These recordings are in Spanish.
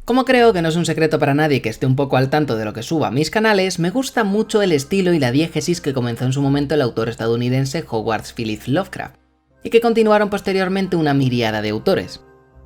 Como creo que no es un secreto para nadie que esté un poco al tanto de lo que subo a mis canales, me gusta mucho el estilo y la diégesis que comenzó en su momento el autor estadounidense Howard Phillips Lovecraft, y que continuaron posteriormente una miríada de autores.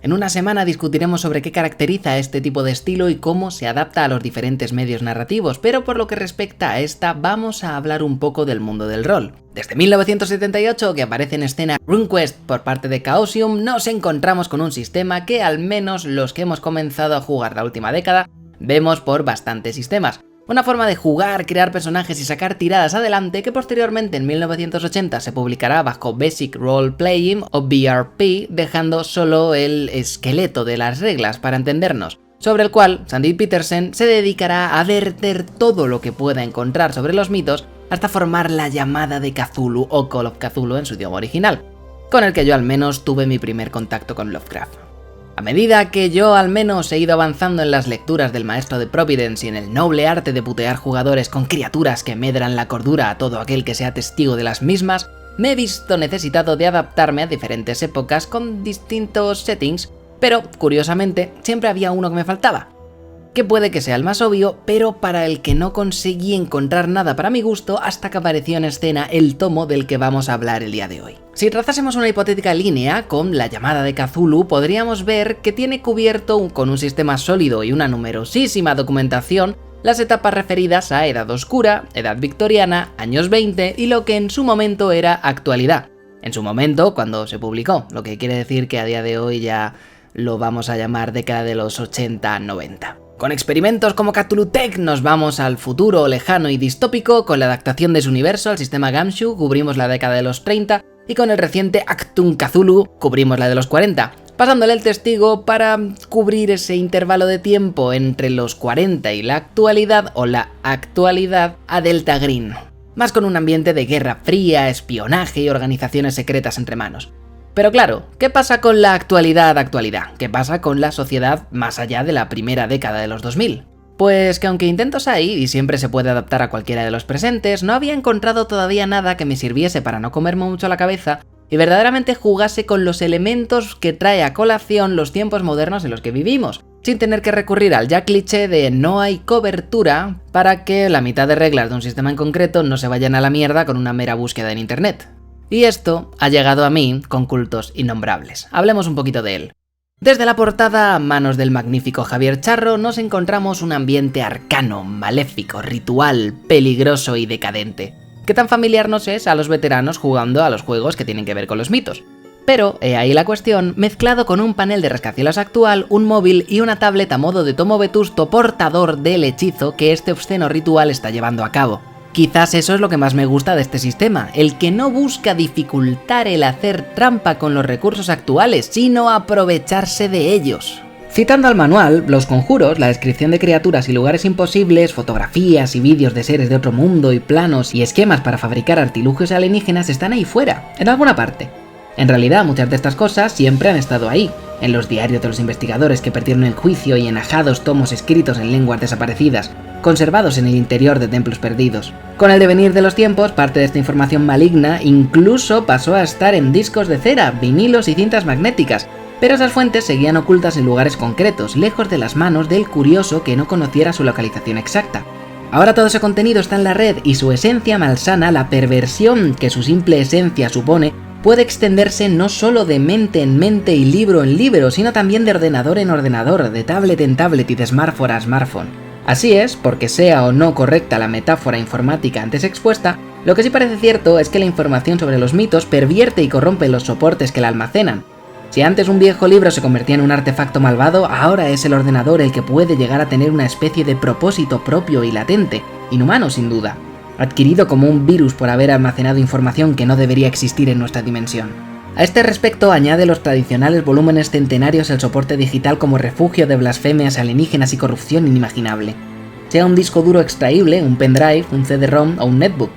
En una semana discutiremos sobre qué caracteriza este tipo de estilo y cómo se adapta a los diferentes medios narrativos, pero por lo que respecta a esta, vamos a hablar un poco del mundo del rol. Desde 1978, que aparece en escena RuneQuest por parte de Chaosium, nos encontramos con un sistema que al menos los que hemos comenzado a jugar la última década, vemos por bastantes sistemas. Una forma de jugar, crear personajes y sacar tiradas adelante que posteriormente en 1980 se publicará bajo Basic Role Playing o BRP, dejando solo el esqueleto de las reglas para entendernos, sobre el cual Sandy Petersen se dedicará a verter todo lo que pueda encontrar sobre los mitos hasta formar la llamada de Cthulhu o Call of Cthulhu en su idioma original, con el que yo al menos tuve mi primer contacto con Lovecraft. A medida que yo al menos he ido avanzando en las lecturas del maestro de Providence y en el noble arte de putear jugadores con criaturas que medran la cordura a todo aquel que sea testigo de las mismas, me he visto necesitado de adaptarme a diferentes épocas con distintos settings, pero curiosamente siempre había uno que me faltaba, que puede que sea el más obvio, pero para el que no conseguí encontrar nada para mi gusto hasta que apareció en escena el tomo del que vamos a hablar el día de hoy. Si trazásemos una hipotética línea con la llamada de Cthulhu, podríamos ver que tiene cubierto con un sistema sólido y una numerosísima documentación las etapas referidas a Edad Oscura, Edad Victoriana, años 20 y lo que en su momento era actualidad. En su momento, cuando se publicó, lo que quiere decir que a día de hoy ya lo vamos a llamar década de los 80-90. Con experimentos como Cthulhu Tech nos vamos al futuro lejano y distópico, con la adaptación de su universo al sistema Gamshu cubrimos la década de los 30 y con el reciente Achtung Cthulhu cubrimos la de los 40, pasándole el testigo para cubrir ese intervalo de tiempo entre los 40 y la actualidad o la actualidad a Delta Green, más con un ambiente de guerra fría, espionaje y organizaciones secretas entre manos. Pero claro, ¿qué pasa con la actualidad? ¿Qué pasa con la sociedad más allá de la primera década de los 2000? Pues que aunque intentos hay y siempre se puede adaptar a cualquiera de los presentes, no había encontrado todavía nada que me sirviese para no comerme mucho la cabeza y verdaderamente jugase con los elementos que trae a colación los tiempos modernos en los que vivimos, sin tener que recurrir al ya cliché de no hay cobertura para que la mitad de reglas de un sistema en concreto no se vayan a la mierda con una mera búsqueda en internet. Y esto ha llegado a mí con cultos innombrables. Hablemos un poquito de él. Desde la portada a manos del magnífico Javier Charro nos encontramos un ambiente arcano, maléfico, ritual, peligroso y decadente, que tan familiar nos es a los veteranos jugando a los juegos que tienen que ver con los mitos. Pero, he ahí la cuestión, mezclado con un panel de rascacielos actual, un móvil y una tablet a modo de tomo vetusto portador del hechizo que este obsceno ritual está llevando a cabo. Quizás eso es lo que más me gusta de este sistema, el que no busca dificultar el hacer trampa con los recursos actuales, sino aprovecharse de ellos. Citando al manual, los conjuros, la descripción de criaturas y lugares imposibles, fotografías y vídeos de seres de otro mundo y planos y esquemas para fabricar artilugios alienígenas están ahí fuera, en alguna parte. En realidad, muchas de estas cosas siempre han estado ahí, en los diarios de los investigadores que perdieron el juicio y en ajados tomos escritos en lenguas desaparecidas, conservados en el interior de templos perdidos. Con el devenir de los tiempos, parte de esta información maligna incluso pasó a estar en discos de cera, vinilos y cintas magnéticas, pero esas fuentes seguían ocultas en lugares concretos, lejos de las manos del curioso que no conociera su localización exacta. Ahora todo ese contenido está en la red y su esencia malsana, la perversión que su simple esencia supone, puede extenderse no solo de mente en mente y libro en libro, sino también de ordenador en ordenador, de tablet en tablet y de smartphone a smartphone. Así es, porque sea o no correcta la metáfora informática antes expuesta, lo que sí parece cierto es que la información sobre los mitos pervierte y corrompe los soportes que la almacenan. Si antes un viejo libro se convertía en un artefacto malvado, ahora es el ordenador el que puede llegar a tener una especie de propósito propio y latente, inhumano sin duda, adquirido como un virus por haber almacenado información que no debería existir en nuestra dimensión. A este respecto añade los tradicionales volúmenes centenarios el soporte digital como refugio de blasfemias alienígenas y corrupción inimaginable. Sea un disco duro extraíble, un pendrive, un CD-ROM o un netbook.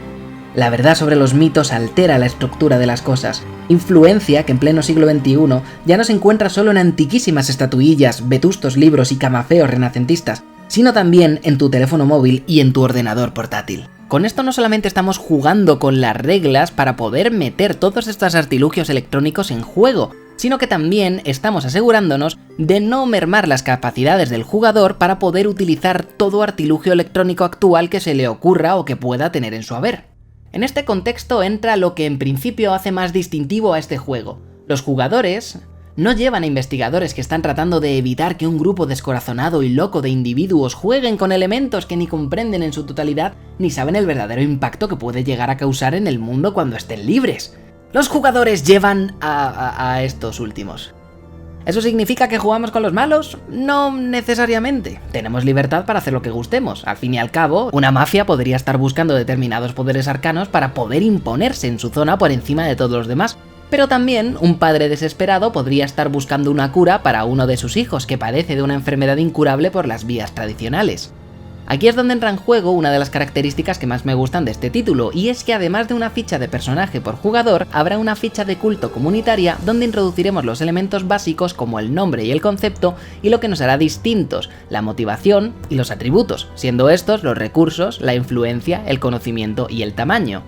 La verdad sobre los mitos altera la estructura de las cosas, influencia que en pleno siglo XXI ya no se encuentra solo en antiquísimas estatuillas, vetustos libros y camafeos renacentistas, sino también en tu teléfono móvil y en tu ordenador portátil. Con esto no solamente estamos jugando con las reglas para poder meter todos estos artilugios electrónicos en juego, sino que también estamos asegurándonos de no mermar las capacidades del jugador para poder utilizar todo artilugio electrónico actual que se le ocurra o que pueda tener en su haber. En este contexto entra lo que en principio hace más distintivo a este juego. Los jugadores no llevan a investigadores que están tratando de evitar que un grupo descorazonado y loco de individuos jueguen con elementos que ni comprenden en su totalidad ni saben el verdadero impacto que puede llegar a causar en el mundo cuando estén libres. Los jugadores llevan a estos últimos. ¿Eso significa que jugamos con los malos? No necesariamente. Tenemos libertad para hacer lo que gustemos. Al fin y al cabo, una mafia podría estar buscando determinados poderes arcanos para poder imponerse en su zona por encima de todos los demás. Pero también un padre desesperado podría estar buscando una cura para uno de sus hijos que padece de una enfermedad incurable por las vías tradicionales. Aquí es donde entra en juego una de las características que más me gustan de este título, y es que además de una ficha de personaje por jugador, habrá una ficha de culto comunitaria donde introduciremos los elementos básicos como el nombre y el concepto y lo que nos hará distintos, la motivación y los atributos, siendo estos los recursos, la influencia, el conocimiento y el tamaño.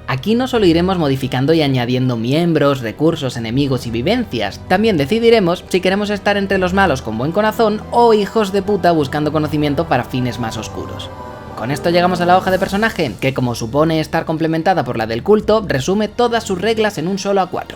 Aquí no solo iremos modificando y añadiendo miembros, recursos, enemigos y vivencias, también decidiremos si queremos estar entre los malos con buen corazón o hijos de puta buscando conocimiento para fines más oscuros. Con esto llegamos a la hoja de personaje, que como supone estar complementada por la del culto, resume todas sus reglas en un solo A4.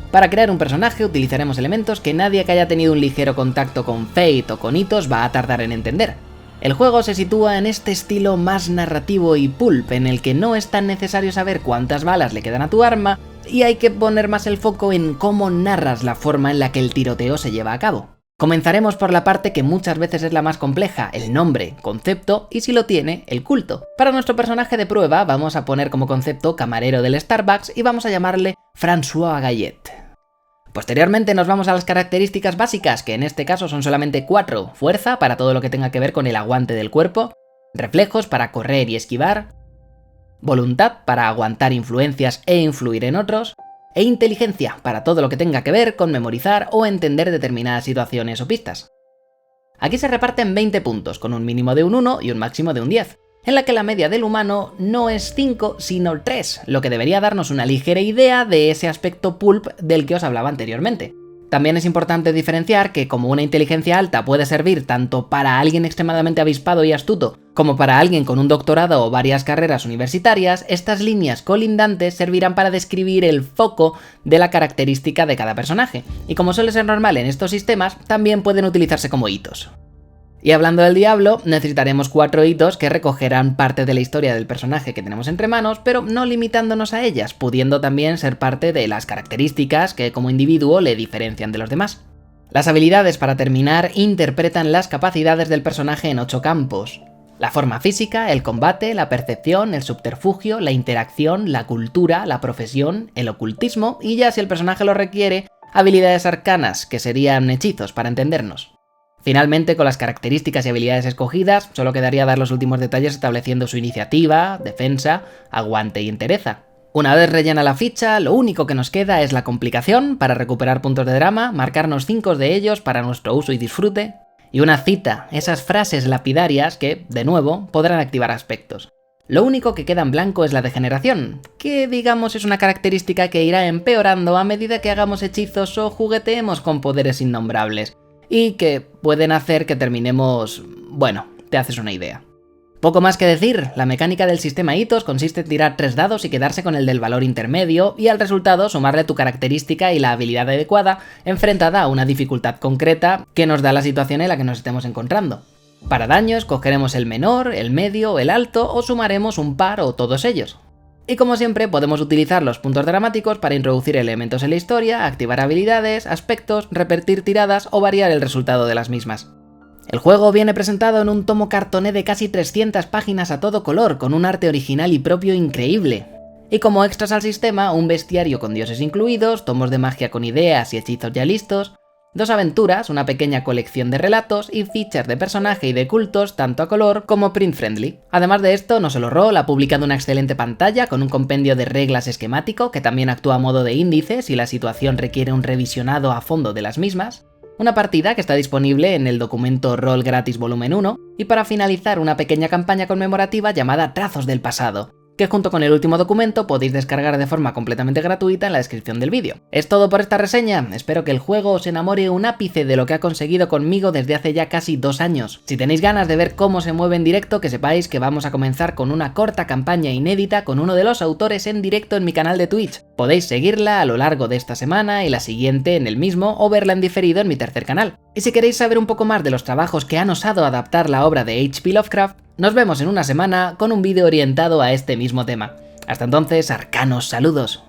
Para crear un personaje utilizaremos elementos que nadie que haya tenido un ligero contacto con Fate o con hitos va a tardar en entender. El juego se sitúa en este estilo más narrativo y pulp, en el que no es tan necesario saber cuántas balas le quedan a tu arma, y hay que poner más el foco en cómo narras la forma en la que el tiroteo se lleva a cabo. Comenzaremos por la parte que muchas veces es la más compleja, el nombre, concepto y si lo tiene, el culto. Para nuestro personaje de prueba vamos a poner como concepto camarero del Starbucks y vamos a llamarle François Gallet. Posteriormente nos vamos a las características básicas, que en este caso son solamente 4, fuerza para todo lo que tenga que ver con el aguante del cuerpo, reflejos para correr y esquivar, voluntad para aguantar influencias e influir en otros, e inteligencia para todo lo que tenga que ver con memorizar o entender determinadas situaciones o pistas. Aquí se reparten 20 puntos, con un mínimo de un 1 y un máximo de un 10. En la que la media del humano no es 5, sino 3, lo que debería darnos una ligera idea de ese aspecto pulp del que os hablaba anteriormente. También es importante diferenciar que como una inteligencia alta puede servir tanto para alguien extremadamente avispado y astuto, como para alguien con un doctorado o varias carreras universitarias, estas líneas colindantes servirán para describir el foco de la característica de cada personaje, y como suele ser normal en estos sistemas, también pueden utilizarse como hitos. Y hablando del diablo, necesitaremos 4 hitos que recogerán parte de la historia del personaje que tenemos entre manos, pero no limitándonos a ellas, pudiendo también ser parte de las características que como individuo le diferencian de los demás. Las habilidades, para terminar, interpretan las capacidades del personaje en 8 campos. La forma física, el combate, la percepción, el subterfugio, la interacción, la cultura, la profesión, el ocultismo y ya si el personaje lo requiere, habilidades arcanas, que serían hechizos para entendernos. Finalmente, con las características y habilidades escogidas, solo quedaría dar los últimos detalles estableciendo su iniciativa, defensa, aguante y entereza. Una vez rellena la ficha, lo único que nos queda es la complicación para recuperar puntos de drama, marcarnos 5 de ellos para nuestro uso y disfrute, y una cita, esas frases lapidarias que, de nuevo, podrán activar aspectos. Lo único que queda en blanco es la degeneración, que digamos es una característica que irá empeorando a medida que hagamos hechizos o jugueteemos con poderes innombrables, y que pueden hacer que terminemos... bueno, te haces una idea. Poco más que decir, la mecánica del sistema hitos consiste en tirar 3 dados y quedarse con el del valor intermedio, y al resultado sumarle tu característica y la habilidad adecuada enfrentada a una dificultad concreta que nos da la situación en la que nos estemos encontrando. Para daños cogeremos el menor, el medio, el alto o sumaremos un par o todos ellos. Y como siempre podemos utilizar los puntos dramáticos para introducir elementos en la historia, activar habilidades, aspectos, repetir tiradas o variar el resultado de las mismas. El juego viene presentado en un tomo cartoné de casi 300 páginas a todo color, con un arte original y propio increíble. Y como extras al sistema, un bestiario con dioses incluidos, tomos de magia con ideas y hechizos ya listos, 2 aventuras, una pequeña colección de relatos y fichas de personaje y de cultos tanto a color como print friendly. Además de esto, No Solo Roll ha publicado una excelente pantalla con un compendio de reglas esquemático que también actúa a modo de índice si la situación requiere un revisionado a fondo de las mismas, una partida que está disponible en el documento Roll Gratis Volumen 1 y para finalizar una pequeña campaña conmemorativa llamada Trazos del Pasado, que junto con el último documento podéis descargar de forma completamente gratuita en la descripción del vídeo. Es todo por esta reseña, espero que el juego os enamore un ápice de lo que ha conseguido conmigo desde hace ya casi 2 años. Si tenéis ganas de ver cómo se mueve en directo, que sepáis que vamos a comenzar con una corta campaña inédita con uno de los autores en directo en mi canal de Twitch. Podéis seguirla a lo largo de esta semana y la siguiente en el mismo o verla en diferido en mi tercer canal. Y si queréis saber un poco más de los trabajos que han osado adaptar la obra de H.P. Lovecraft, nos vemos en una semana con un vídeo orientado a este mismo tema. Hasta entonces, arcanos saludos.